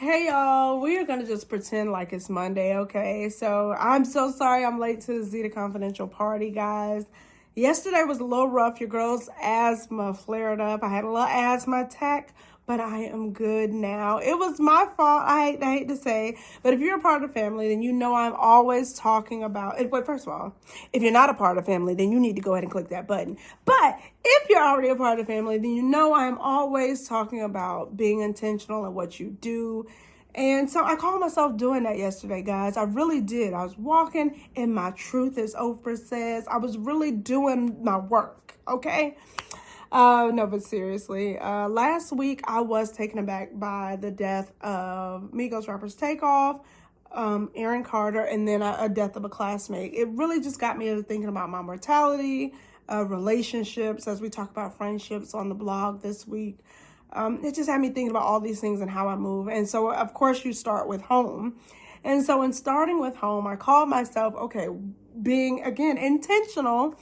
Hey y'all, we are gonna just pretend like it's Monday, okay? So I'm so sorry I'm late to the Zeta Confidential party, guys. Yesterday was a little rough. Your girl's asthma flared up. I had a little asthma attack, but I am good now. It was my fault. I hate to say, but if you're a part of the family, then you know I'm always talking about it. But first of all, if you're not a part of the family, then you need to go ahead and click that button. But if you're already a part of the family, then you know I'm always talking about being intentional in what you do. And so I called myself doing that yesterday, guys. I really did. I was walking in my truth, as Oprah says. I was really doing my work, okay? No, but seriously, last week I was taken aback by the death of Migos rappers Takeoff, Aaron Carter, and then a death of a classmate. It really just got me thinking about my mortality, relationships, as we talk about friendships on the blog this week. It just had me thinking about all these things and how I move. And so, of course, you start with home. And so in starting with home, I called myself, okay, being, again, intentional.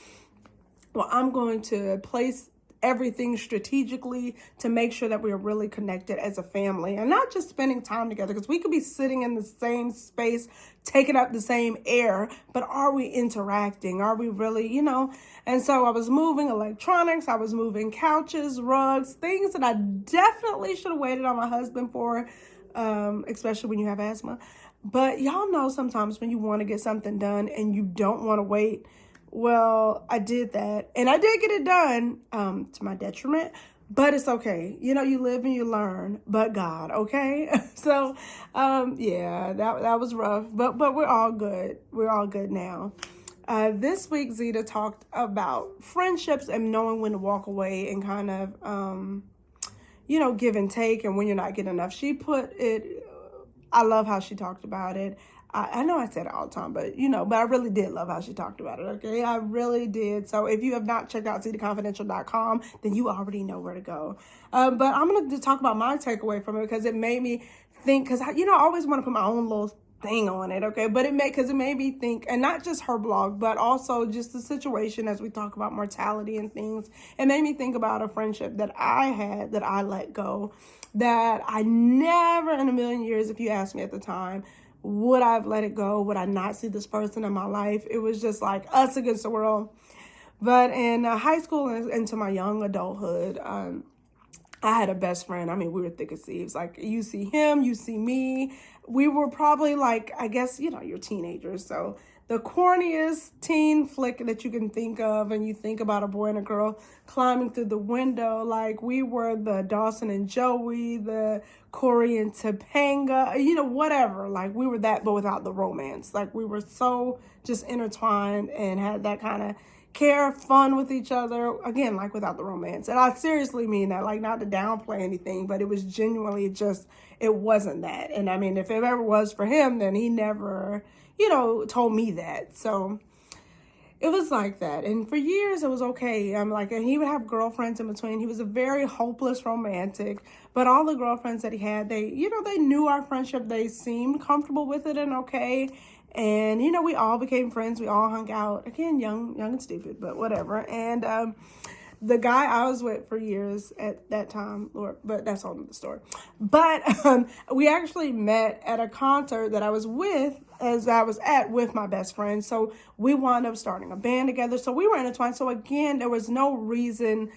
Well, I'm going to place everything strategically to make sure that we're really connected as a family and not just spending time together, because we could be sitting in the same space, taking up the same air, but are we interacting? Are we really, And so I was moving electronics, I was moving couches, rugs, things that I definitely should have waited on my husband for, especially when you have asthma. But y'all know sometimes when you want to get something done and you don't want to wait. Well, I did that, and I did get it done, to my detriment, but it's okay. You live and you learn, but God, okay? So, yeah, that was rough, but we're all good. We're all good now. This week, Zeta talked about friendships and knowing when to walk away and kind of, give and take, and when you're not getting enough. She put it, I love how she talked about it. I know I said it all the time, but I really did love how she talked about it, okay? I really did. So if you have not checked out zcnation.com, then you already know where to go. But I'm going to talk about my takeaway from it because it made me think, because, I always want to put my own little thing on it, okay? But it made me think, and not just her blog, but also just the situation as we talk about mortality and things. It made me think about a friendship that I had that I let go, that I never in a million years, if you asked me at the time, would I have let it go? Would I not see this person in my life? It was just like us against the world. But in high school and into my young adulthood, I had a best friend. I mean, we were thick as thieves. Like, you see him, you see me. We were probably like, I guess, you're teenagers. So the corniest teen flick that you can think of, and you think about a boy and a girl climbing through the window, like we were the Dawson and Joey, the Corey and Topanga, whatever. Like we were that, but without the romance. Like we were so just intertwined and had that kind of care, fun with each other, again, like without the romance. And I seriously mean that, like not to downplay anything, but it was genuinely just, it wasn't that. And I mean, if it ever was for him, then he never, told me that. So it was like that. And for years it was okay. And he would have girlfriends in between. He was a very hopeless romantic, but all the girlfriends that he had, they knew our friendship. They seemed comfortable with it and okay. And, we all became friends. We all hung out. Again, young and stupid, but whatever. And the guy I was with for years at that time, Lord, but that's all in the story. But we actually met at a concert that I was with my best friend. So we wound up starting a band together. So we were intertwined. So again, there was no reason,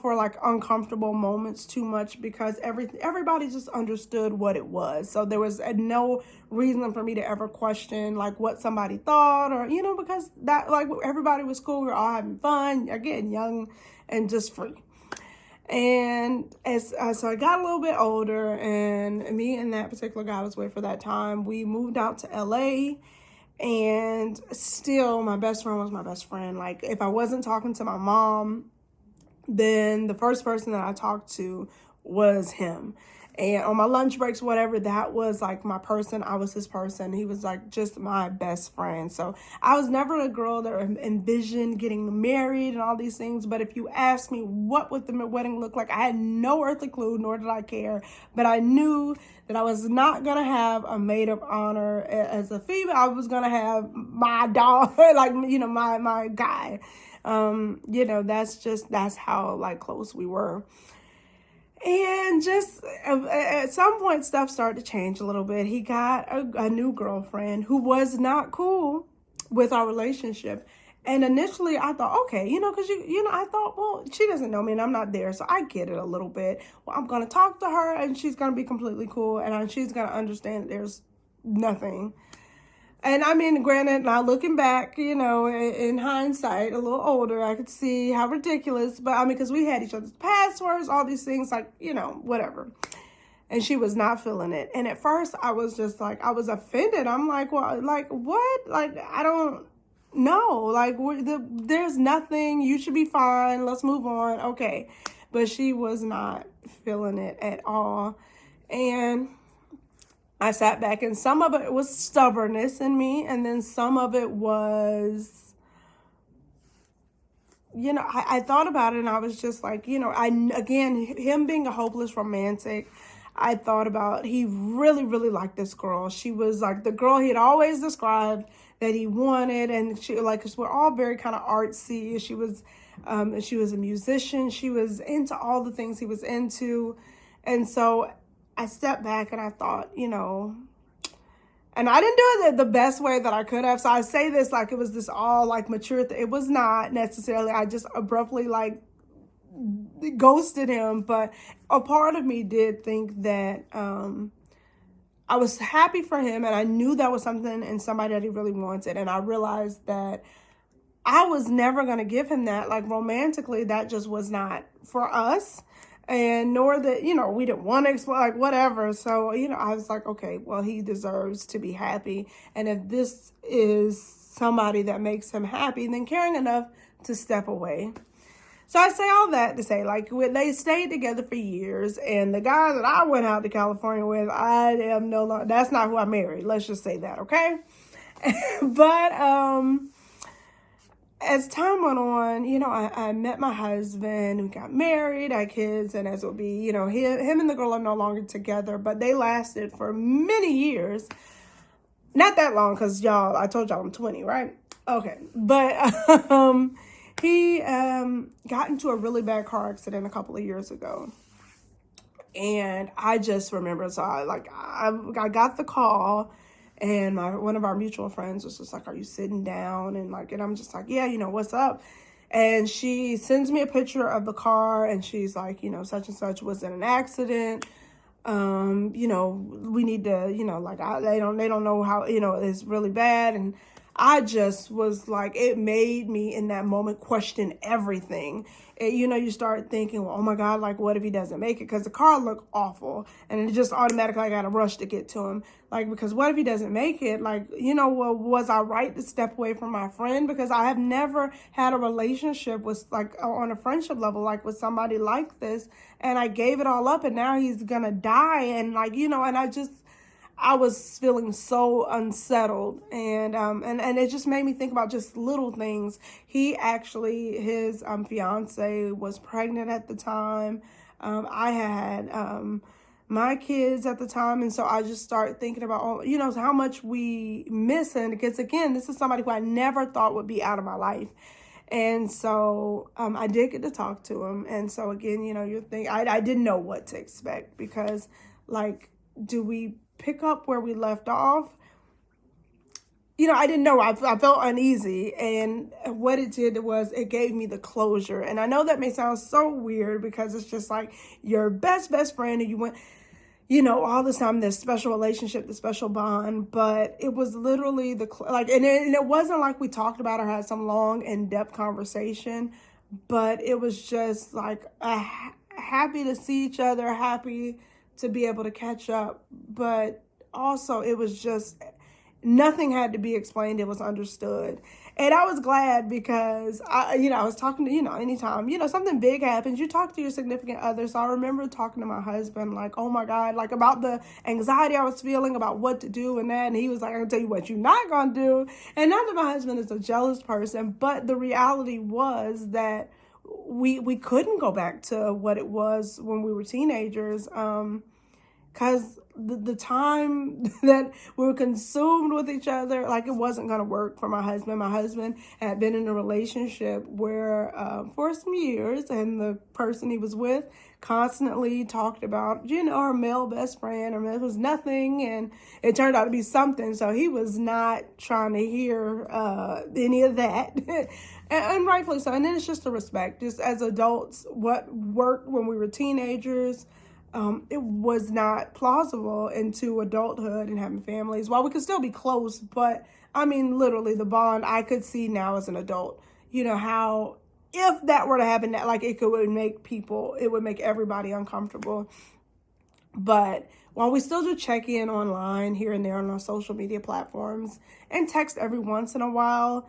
for like uncomfortable moments too much, because everybody just understood what it was. So there was no reason for me to ever question like what somebody thought, or, because that, like, everybody was cool. We were all having fun, again, young and just free. And so I got a little bit older, and me and that particular guy I was with for that time, we moved out to LA. And still, my best friend was my best friend. Like, if I wasn't talking to my mom, then the first person that I talked to was him. And on my lunch breaks, whatever, that was like my person. I was his person. He was like just my best friend. So I was never a girl that envisioned getting married and all these things. But if you ask me what would the wedding look like, I had no earthly clue, nor did I care. But I knew that I was not going to have a maid of honor as a female. I was going to have my dog, like, my guy. That's how like close we were. And just at some point, stuff started to change a little bit. He got a new girlfriend who was not cool with our relationship. And initially I thought, okay, because I thought, well, she doesn't know me and I'm not there. So I get it a little bit. Well, I'm going to talk to her and she's going to be completely cool. And she's going to understand that there's nothing. And I mean, granted, now looking back, in hindsight, a little older, I could see how ridiculous. But I mean, because we had each other's passwords, all these things, like, whatever. And she was not feeling it. And at first I was just like, I was offended. I'm like, well, like, what? Like, I don't know. Like, there's nothing. You should be fine. Let's move on. Okay. But she was not feeling it at all. And I sat back, and some of it was stubbornness in me. And then some of it was, I thought about it and I was just like, again, him being a hopeless romantic, I thought about, he really, really liked this girl. She was like the girl he had always described that he wanted. And she, like, cause we're all very kind of artsy. She was a musician. She was into all the things he was into. And so I stepped back and I thought, and I didn't do it the best way that I could have. So I say this like it was this all like mature. It was not necessarily. I just abruptly like ghosted him. But a part of me did think that I was happy for him. And I knew that was something in somebody that he really wanted. And I realized that I was never going to give him that. Like romantically, that just was not for us. And nor that, we didn't want to explore, like, whatever. So, I was like, okay, well, he deserves to be happy. And if this is somebody that makes him happy, then caring enough to step away. So I say all that to say, like, they stayed together for years. And the guy that I went out to California with, I am no longer, that's not who I married. Let's just say that, okay? But, as time went on, I met my husband, we got married, had kids, and as it would be, him and the girl are no longer together, but they lasted for many years. Not that long, because I told y'all I'm 20, right? Okay. But he got into a really bad car accident a couple of years ago. And I just remember, so I got the call. And one of our mutual friends was just like, are you sitting down? And I'm just like, yeah, what's up? And she sends me a picture of the car and she's like, such and such was in an accident. We need to, they don't know how, it's really bad. And I just was like, it made me in that moment question everything. You start thinking, well, oh my God, like, what if he doesn't make it? Because the car looked awful. And it just automatically, I got to rush to get to him. Like, because what if he doesn't make it? Like, well, was I right to step away from my friend? Because I have never had a relationship with, like, on a friendship level, like with somebody like this. And I gave it all up and now he's going to die. And like, and I was feeling so unsettled, and it just made me think about just little things. He actually, his fiance was pregnant at the time. I had my kids at the time, and so I just started thinking about, how much we miss him. Because again, this is somebody who I never thought would be out of my life. And so I did get to talk to him. And so again, you're thinking, I didn't know what to expect because, like, do we pick up where we left off? I didn't know. I felt uneasy. And what it did was it gave me the closure. And I know that may sound so weird because it's just like your best friend and you went, all this time, this special relationship, this special bond. But it was literally and it wasn't like we talked about or had some long in-depth conversation, but it was just like happy to see each other, happy to be able to catch up. But also it was just, nothing had to be explained. It was understood. And I was glad because I was talking to, anytime, something big happens, you talk to your significant other. So I remember talking to my husband, like, oh my God, like about the anxiety I was feeling about what to do and that. And he was like, I can tell you what you're not going to do. And not that my husband is a jealous person, but the reality was that we couldn't go back to what it was when we were teenagers. Because the time that we were consumed with each other, like it wasn't going to work for my husband. My husband had been in a relationship where for some years, and the person he was with constantly talked about, our male best friend, or it was nothing, and it turned out to be something. So he was not trying to hear any of that. And rightfully so. And then it's just the respect. Just as adults, what worked when we were teenagers, it was not plausible into adulthood and having families. While we could still be close, but I mean, literally the bond I could see now as an adult, how if that were to happen, that like it would make everybody uncomfortable. But while we still do check in online here and there on our social media platforms and text every once in a while,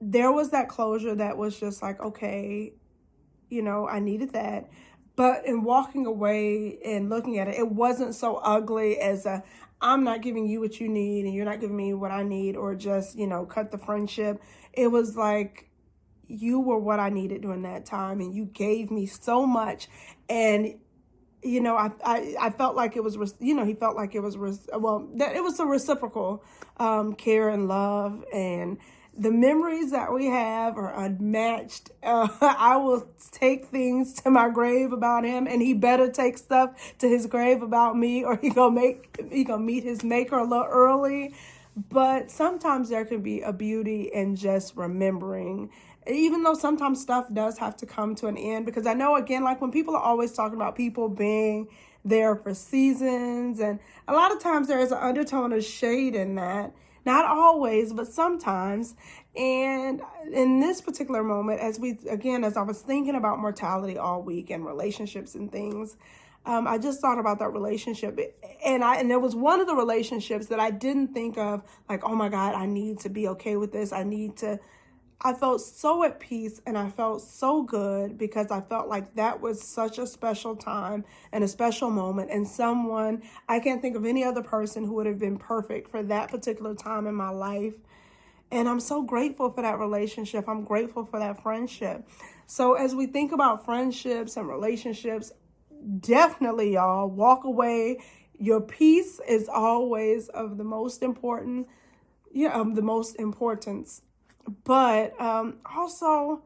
there was that closure that was just like, okay, I needed that. But in walking away and looking at it, it wasn't so ugly as I'm not giving you what you need and you're not giving me what I need, or just, cut the friendship. It was like, you were what I needed during that time, and you gave me so much. And I felt like it was, he felt like it was, that it was a reciprocal care and love, and the memories that we have are unmatched. I will take things to my grave about him, and he better take stuff to his grave about me, or he gonna meet his maker a little early. But sometimes there can be a beauty in just remembering, even though sometimes stuff does have to come to an end. Because I know, again, like when people are always talking about people being there for seasons, and a lot of times there is an undertone of shade in that. Not always, but sometimes. And in this particular moment, as I was thinking about mortality all week and relationships and things, I just thought about that relationship. And there was one of the relationships that I didn't think of, like, oh my God, I need to be okay with this. I felt so at peace, and I felt so good, because I felt like that was such a special time and a special moment, and I can't think of any other person who would have been perfect for that particular time in my life. And I'm so grateful for that relationship. I'm grateful for that friendship. So as we think about friendships and relationships, definitely, y'all, walk away. Your peace is always of the most importance. But also,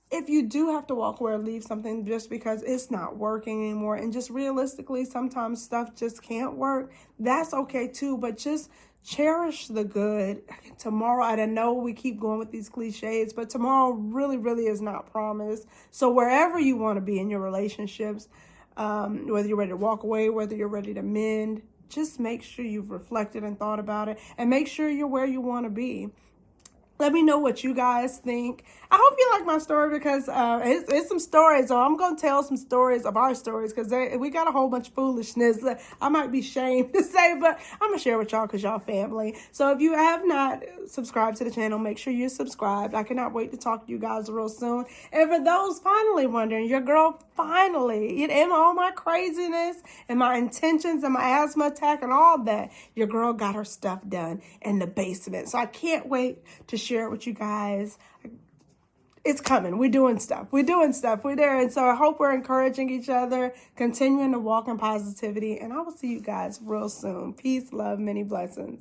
if you do have to walk away or leave something just because it's not working anymore, and just realistically, sometimes stuff just can't work, that's okay too. But just cherish the good. Tomorrow, I know we keep going with these cliches, but tomorrow really, really is not promised. So wherever you want to be in your relationships, whether you're ready to walk away, whether you're ready to mend, just make sure you've reflected and thought about it, and make sure you're where you want to be. Let me know what you guys think. I hope you like my story, because it's some stories. So I'm going to tell some stories of our stories, because we got a whole bunch of foolishness that I might be ashamed to say, but I'm going to share with y'all because y'all family. So if you have not subscribed to the channel, make sure you're subscribed. I cannot wait to talk to you guys real soon. And for those finally wondering, your girl finally, in all my craziness and my intentions and my asthma attack and all that, your girl got her stuff done in the basement. So I can't wait to share it with you guys. It's coming. We're doing stuff. We're there. And so I hope we're encouraging each other, continuing to walk in positivity. And I will see you guys real soon. Peace, love, many blessings.